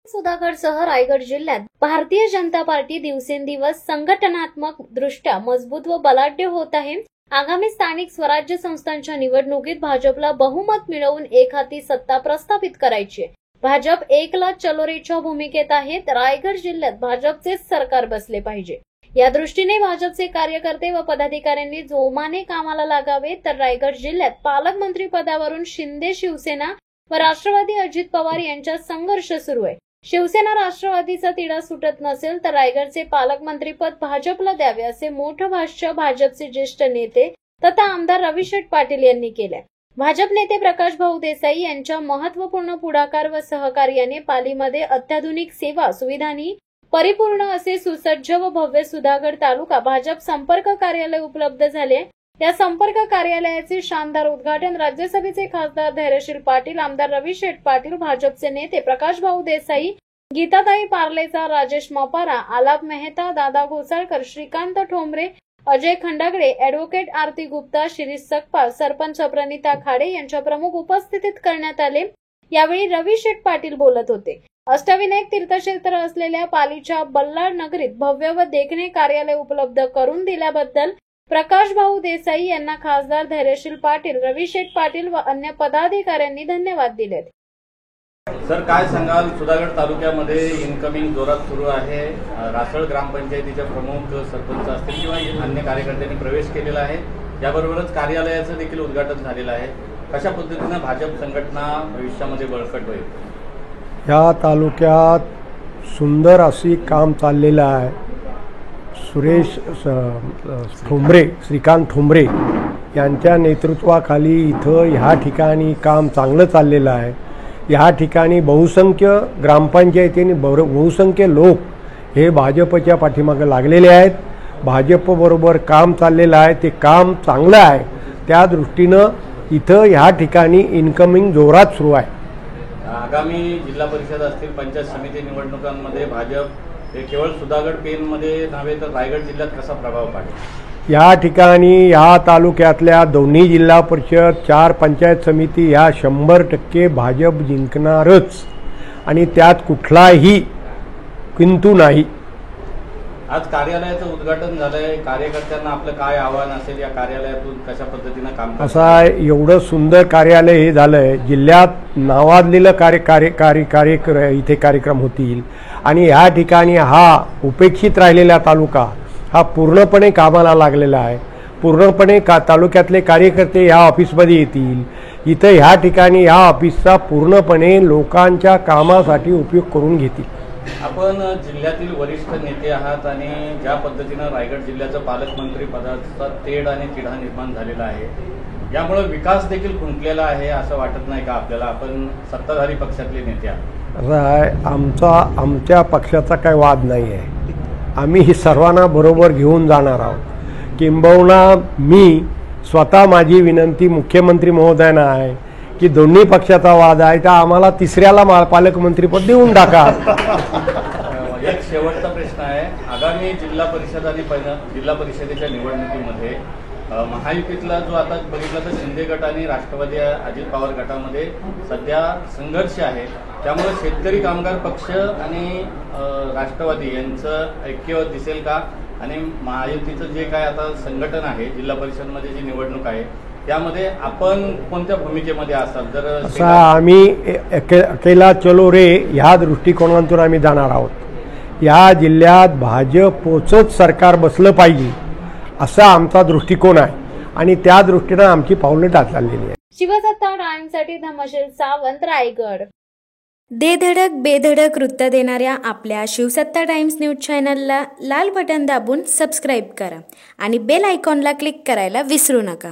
सुधागडसह रायगड जिल्ह्यात भारतीय जनता पार्टी दिवसेंदिवस संघटनात्मक दृष्ट्या मजबूत व बलाढ्य होत आहे। आगामी स्थानिक स्वराज्य संस्थांच्या निवडणुकीत भाजपला बहुमत मिळवून एकहाती सत्ता प्रस्थापित करायची आहे। भाजप एकला चलोरेच्या भूमिकेत आहे। रायगड जिल्ह्यात भाजपचेच सरकार बसले पाहिजे, या दृष्टीने भाजपचे कार्यकर्ते व पदाधिकाऱ्यांनी जोमाने कामाला लागावे। तर रायगड जिल्ह्यात पालकमंत्री पदावरून शिंदे शिवसेना व राष्ट्रवादी अजित पवार यांच्यात संघर्ष सुरू आहे। शिवसेना राष्ट्रवादीचा तिढा सुटत नसेल तर रायगडचे पालकमंत्रीपद भाजपला द्यावे, असे मोठं भाष्य भाजपचे ज्येष्ठ नेते तथा आमदार रविशेठ पाटील यांनी केले। भाजप नेते प्रकाश भाऊ देसाई यांच्या महत्त्वपूर्ण पुढाकार व सहकार्याने पालीमध्ये अत्याधुनिक सेवा सुविधांनी परिपूर्ण असे सुसज्ज व भव्य सुधागड तालुका भाजप संपर्क कार्यालय उपलब्ध झाले। या संपर्क कार्यालयाचे शानदार उद्घाटन राज्यसभेचे खासदार धैर्यशील पाटील, आमदार रविशेठ पाटील, भाजपचे नेते प्रकाश भाऊ देसाई, गीताताई पार्लेचा, राजेश मोपारा, आलाप मेहता, दादा घोसाळकर, श्रीकांत ठोंबरे, अजय खंडागळे, ॲडव्होकेट आरती गुप्ता, शिरीष सकपाल, सरपंच प्रणिता खाडे यांच्या प्रमुख उपस्थितीत करण्यात आले। यावेळी रविशेठ पाटील बोलत होते। अष्टविनायक तीर्थक्षेत्र असलेल्या पालीच्या बल्लाळ नगरीत भव्य व देखणे कार्यालय उपलब्ध करून दिल्याबद्दल प्रकाश भाऊ देसाई यांना खासदार धैर्यशील पाटील, रविशेठ पाटील व अन्य पदाधिकाऱ्यांनी धन्यवाद दिलेत। सर, काय सांगाल? सुधागड तालुक्यामध्ये इनकमिंग जोरात सुरू आहे। रासळ ग्रामपंचायतीचे प्रमुख सरपंच असतील किंवा अन्य कार्यकर्त्यांनी प्रवेश केलेला आहे। याबरोबरच कार्यालयाचं देखील उद्घाटन झालेलं आहे। कशा पद्धतीने भाजप संघटना भविष्यामध्ये बळकट होईल? या तालुक्यात सुंदर अशी काम चाललेलं आहे। सुरेश ठोंबरे, श्रीकांत ठोंबरे यांच्या नेतृत्वाखाली इथं ह्या ठिकाणी काम चांगलं चाललेलं आहे। ह्या ठिकाणी बहुसंख्य ग्रामपंचायतीने बहुसंख्य लोक हे भाजपच्या पाठीमागे लागलेले आहेत। भाजपबरोबर काम चाललेलं आहे, ते काम चांगलं आहे। त्या दृष्टीनं इथं ह्या ठिकाणी इनकमिंग जोरात सुरू आहे। आगामी जिल्हा परिषद असतील, पंचायत समिती निवडणुकांमध्ये भाजप हे केवळ सुधागड पेनमध्ये नव्हे तर रायगड जिल्ह्यात कसा प्रभाव पाडेल? या ठिकाणी या तालुक्यातल्या दोन्ही जिल्हा परिषद, 4 पंचायत समिती ह्या 100% भाजप जिंकणारच आणि त्यात कुठलाही किंतु नाही। आज कार्यालयाचं उद्घाटन झालंय। कार्यकर्त्यांना आपलं काय आव्हान असेल? या कार्यालयातून कशा पद्धतीनं काम असं आहे, एवढं सुंदर कार्यालय हे झालंय, जिल्ह्यात नावाजलेलं इथे कार्यक्रम होतील आणि ह्या ठिकाणी हा उपेक्षित राहिलेला तालुका हा पूर्णपणे कामाला लागलेला आहे। पूर्णपणे तालुक्यातले कार्यकर्ते ह्या ऑफिसमध्ये येतील। इथं ह्या ठिकाणी ह्या ऑफिसचा पूर्णपणे लोकांच्या कामासाठी उपयोग करून घेतील। आपण जिल्ह्यातील वरिष्ठ नेते आहात आणि ज्या पद्धतीनं रायगड जिल्ह्याचं पालकमंत्री पदाचा तेढ आणि तिढा निर्माण झालेला आहे, यामुळे विकास देखील खुंटलेला आहे असं वाटत नाही का आपल्याला? आपण सत्ताधारी पक्षातले नेते आहात। आमच्या पक्षाचा काही वाद नाही आहे। आम्ही ही सर्वांना बरोबर घेऊन जाणार आहोत। किंबहुना मी स्वतः माझी विनंती मुख्यमंत्री महोदयांना आहे की दोन्ही पक्षाचा वाद आहे तर आम्हाला तिसऱ्याला पालकमंत्रीपद देऊन टाका। एक शेवटचा प्रश्न आहे। आगामी जिल्हा परिषद आणि जिल्हा परिषदेच्या निवडणुकीमध्ये महायुतीतला जो आता बघितलं तर शिंदे गट आणि राष्ट्रवादी अजित पवार गटामध्ये सध्या संघर्ष आहे। त्यामुळे शेतकरी कामगार पक्ष आणि राष्ट्रवादी यांचं ऐक्य दिसेल का? आणि महायुतीचं जे काय आता संघटन आहे, जिल्हा परिषदमध्ये जी निवडणूक आहे, त्यामध्ये आपण कोणत्या भूमिकेमध्ये असाल? जर आम्ही अकेला चलो रे ह्या दृष्टिकोनातून आम्ही जाणार आहोत। या जिल्ह्यात भाजपचंच सरकार बसलं पाहिजे असा आमचा दृष्टिकोन आहे आणि त्या दृष्टीने आमची पावलं टाकलेली आहे। शिवसत्ता टाइम्ससाठी धर्मशील सावंत, रायगड। दे धडक बेधडक वृत्त देणाऱ्या आपल्या शिवसत्ता टाइम्स न्यूज चॅनलला लाल बटन दाबून सबस्क्राईब करा आणि बेल आयकॉनला क्लिक करायला विसरू नका।